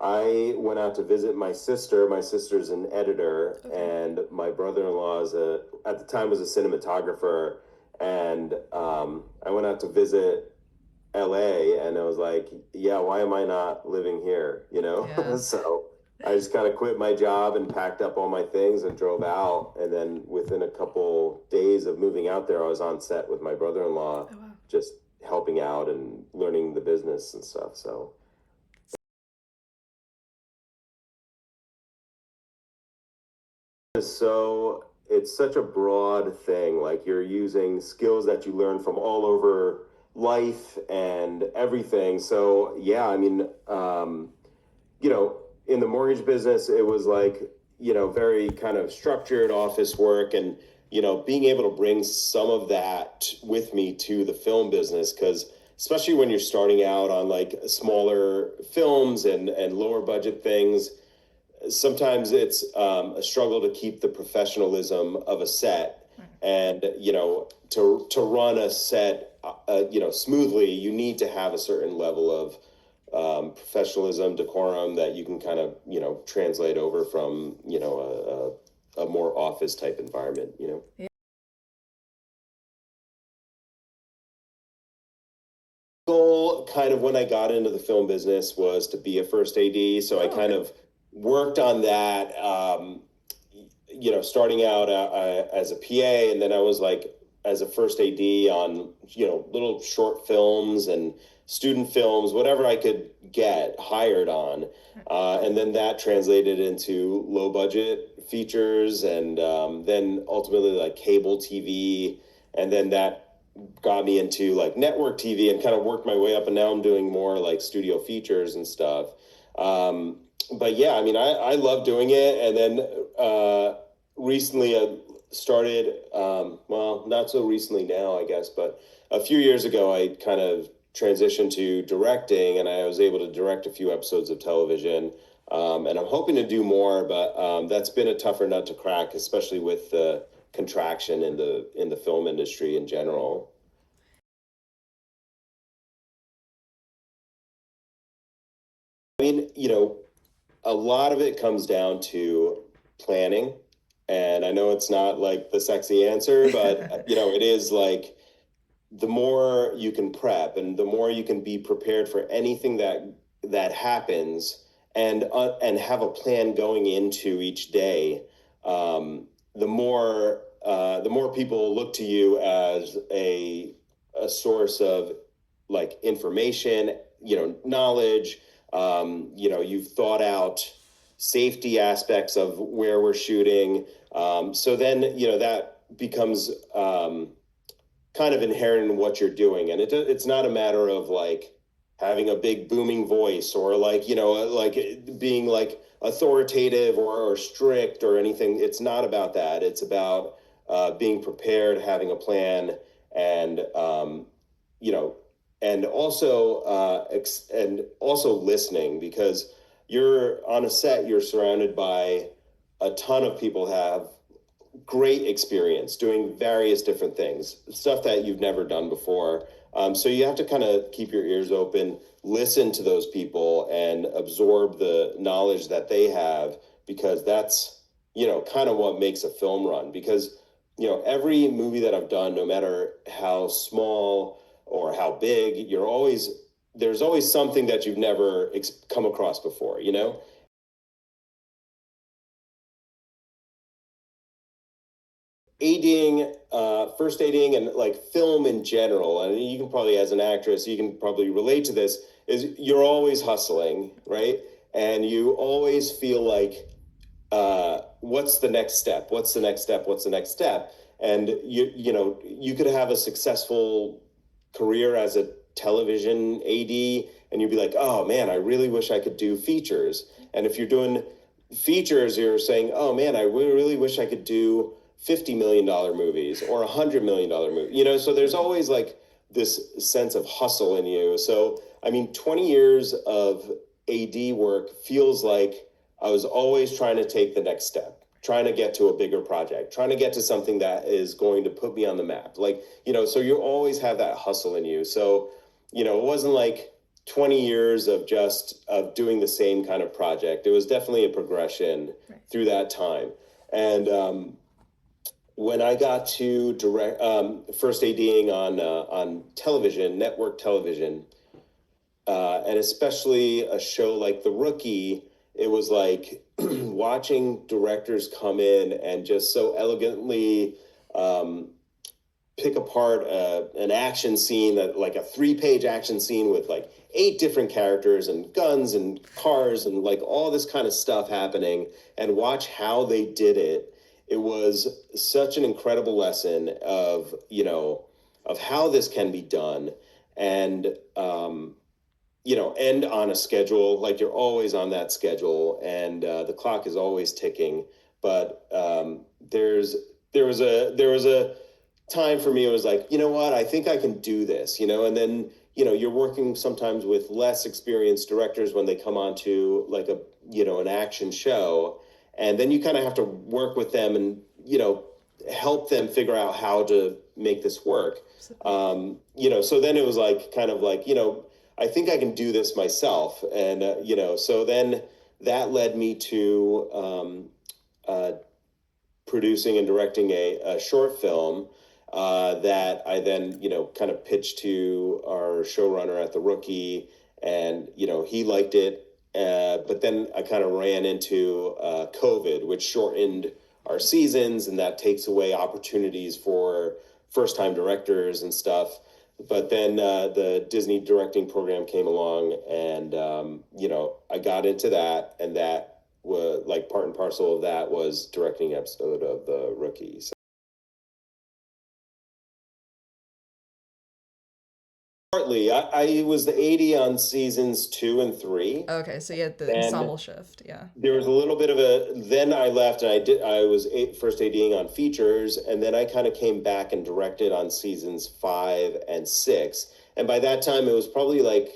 I went out to visit my sister. My sister's an editor, Okay. and my brother-in-law is at the time was a cinematographer. And I went out to visit LA, and I was like, yeah, why am I not living here? Yeah. So I just kind of quit my job and packed up all my things and drove out. And then within a couple days of moving out there, I was on set with my brother-in-law, Oh wow. just helping out and learning the business and stuff. So it's such a broad thing. Like you're using skills that you learn from all over life and everything. So yeah, I mean, in the mortgage business, it was like, very kind of structured office work and, being able to bring some of that with me to the film business. Because especially when you're starting out on like smaller films and lower budget things, sometimes it's a struggle to keep the professionalism of a set. Right. And to run a set smoothly, you need to have a certain level of professionalism, decorum that you can kind of translate over from a more office type environment. Yeah. Goal kind of when I got into the film business was to be a first AD. So I Oh, kind okay. of worked on that, starting out as a PA, and then I was like as a first AD on, little short films and student films, whatever I could get hired on. And then that translated into low budget features and then ultimately like cable TV. And then that got me into like network TV and kind of worked my way up. And now I'm doing more like studio features and stuff. But yeah, I mean, I love doing it. And then recently I started, well, not so recently now, I guess, but a few years ago, I kind of transitioned to directing and I was able to direct a few episodes of television. And I'm hoping to do more, but that's been a tougher nut to crack, especially with the contraction in the film industry in general. I mean, a lot of it comes down to planning. And I know it's not like the sexy answer, but it is like the more you can prep and the more you can be prepared for anything that happens and have a plan going into each day, the more people look to you as a source of like information, knowledge. You've thought out safety aspects of where we're shooting. So then, that becomes kind of inherent in what you're doing. And it's not a matter of like having a big booming voice or like, like being like authoritative or strict or anything. It's not about that. It's about being prepared, having a plan, and you know, and also listening because you're on a set. You're surrounded by a ton of people have great experience doing various different things, stuff that you've never done before. So you have to kind of keep your ears open, listen to those people, and absorb the knowledge that they have because that's, kind of what makes a film run. Because, every movie that I've done, no matter how small or how big, there's always something that you've never come across before. Aiding, first aiding, and like film in general, and you can probably, as an actress, you can probably relate to this, is you're always hustling, right? And you always feel like, what's the next step? What's the next step? What's the next step? And you could have a successful career as a television AD, and you'd be like, oh man, I really wish I could do features. And if you're doing features, you're saying, oh man, I really wish I could do $50 million movies or $100 million movie. So there's always like this sense of hustle in you. So I mean, 20 years of AD work feels like I was always trying to take the next step, trying to get to a bigger project, trying to get to something that is going to put me on the map. Like, so you always have that hustle in you. So, it wasn't like 20 years of just of doing the same kind of project. It was definitely a progression through that time. And when I got to direct, first ADing on television, network television, and especially a show like The Rookie, it was like watching directors come in and just so elegantly pick apart an action scene, that like a 3-page action scene with like 8 different characters and guns and cars and like all this kind of stuff happening, and watch how they did it. It was such an incredible lesson of, of how this can be done. And, end on a schedule. Like, you're always on that schedule, and the clock is always ticking. But there was a time for me, it was like, you know what, I think I can do this, and then, you're working sometimes with less experienced directors when they come onto like an action show, and then you kind of have to work with them and, help them figure out how to make this work. So then it was like, kind of like, I think I can do this myself. And, so then that led me to producing and directing a short film that I then, kind of pitched to our showrunner at The Rookie, and, he liked it. But then I kind of ran into COVID, which shortened our seasons, and that takes away opportunities for first-time directors and stuff. But then the Disney directing program came along, and, I got into that, and that was like part and parcel of that was directing an episode of The Rookie. So partly, I was the AD on seasons 2 and 3. Okay, so you had the ensemble shift, yeah. There was a little bit of then I left, and I was first ADing on features, and then I kind of came back and directed on seasons 5 and 6. And by that time, it was probably like,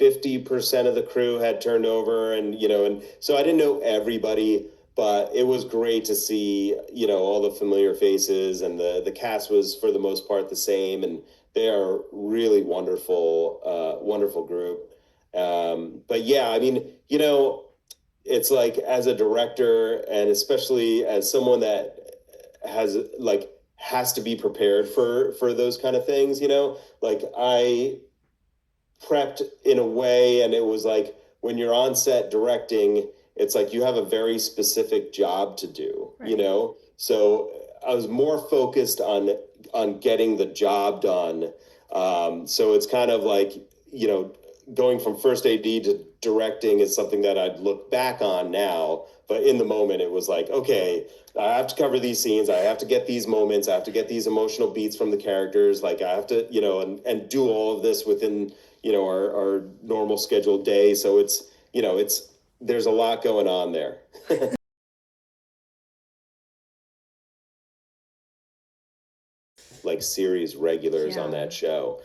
50% of the crew had turned over, and, and so I didn't know everybody, but it was great to see, all the familiar faces, and the cast was for the most part the same, and they are really wonderful, wonderful group. But yeah, I mean, it's like, as a director, and especially as someone that has to be prepared for those kind of things, like I prepped in a way, and it was like, when you're on set directing, it's like you have a very specific job to do, so I was more focused on getting the job done. So it's kind of like, going from first AD to directing is something that I'd look back on now, but in the moment it was like, okay, I have to cover these scenes, I have to get these moments, I have to get these emotional beats from the characters, like I have to, and do all of this within, our normal scheduled day. So it's, there's a lot going on there. Like series regulars on that show,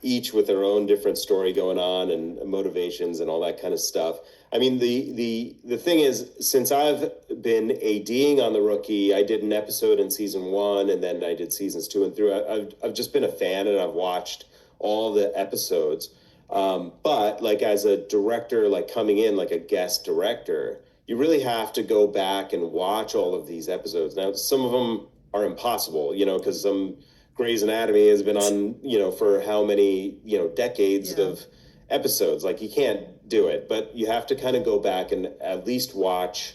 each with their own different story going on, and motivations and all that kind of stuff. I mean, the thing is, since I've been ADing on The Rookie, I did an episode in season 1, and then I did seasons 2 and 3. I've just been a fan, and I've watched all the episodes. But like, as a director, like coming in like a guest director, you really have to go back and watch all of these episodes. Now, some of them are impossible, because some Grey's Anatomy has been on, for how many, decades of episodes. Like, you can't do it, but you have to kind of go back and at least watch,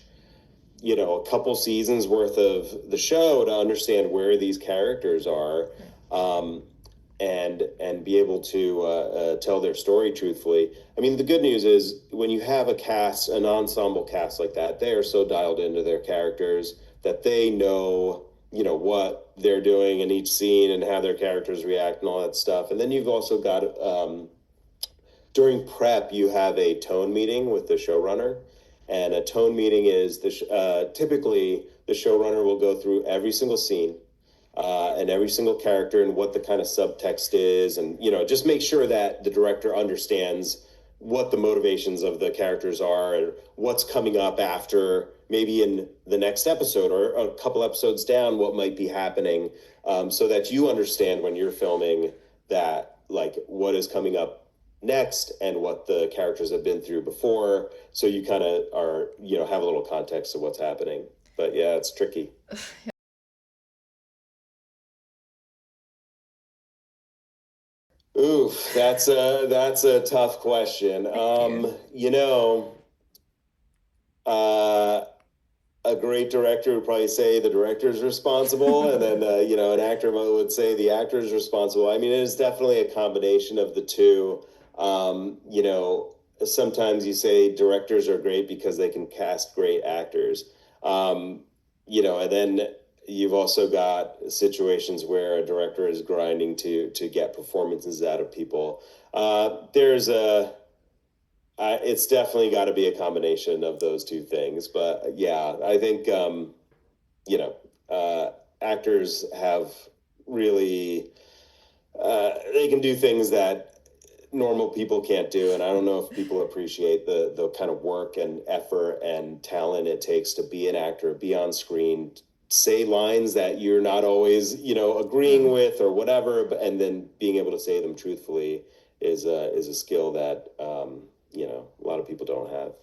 a couple seasons worth of the show to understand where these characters are, and be able to tell their story truthfully. I mean, the good news is, when you have an ensemble cast like that, they are so dialed into their characters that they know, what they're doing in each scene and how their characters react and all that stuff. And then you've also got, during prep, you have a tone meeting with the showrunner. And a tone meeting is typically the showrunner will go through every single scene, and every single character, and what the kind of subtext is, and just make sure that the director understands what the motivations of the characters are, and what's coming up after, maybe in the next episode or a couple episodes down, what might be happening, so that you understand when you're filming that like what is coming up next and what the characters have been through before, so you kind of are, have a little context of what's happening. But yeah, it's tricky. Oof, that's a tough question. Thank you. Uh, a great director would probably say the director's responsible, and then an actor would say the actor's responsible. I mean, it is definitely a combination of the two. Sometimes you say directors are great because they can cast great actors. Um, and then you've also got situations where a director is grinding to get performances out of people. There's a It's definitely got to be a combination of those two things. But yeah, I think you know, actors have really they can do things that normal people can't do, and I don't know if people appreciate the kind of work and effort and talent it takes to be an actor, be on screen, say lines that you're not always agreeing with or whatever, and then being able to say them truthfully is a skill that a lot of people don't have.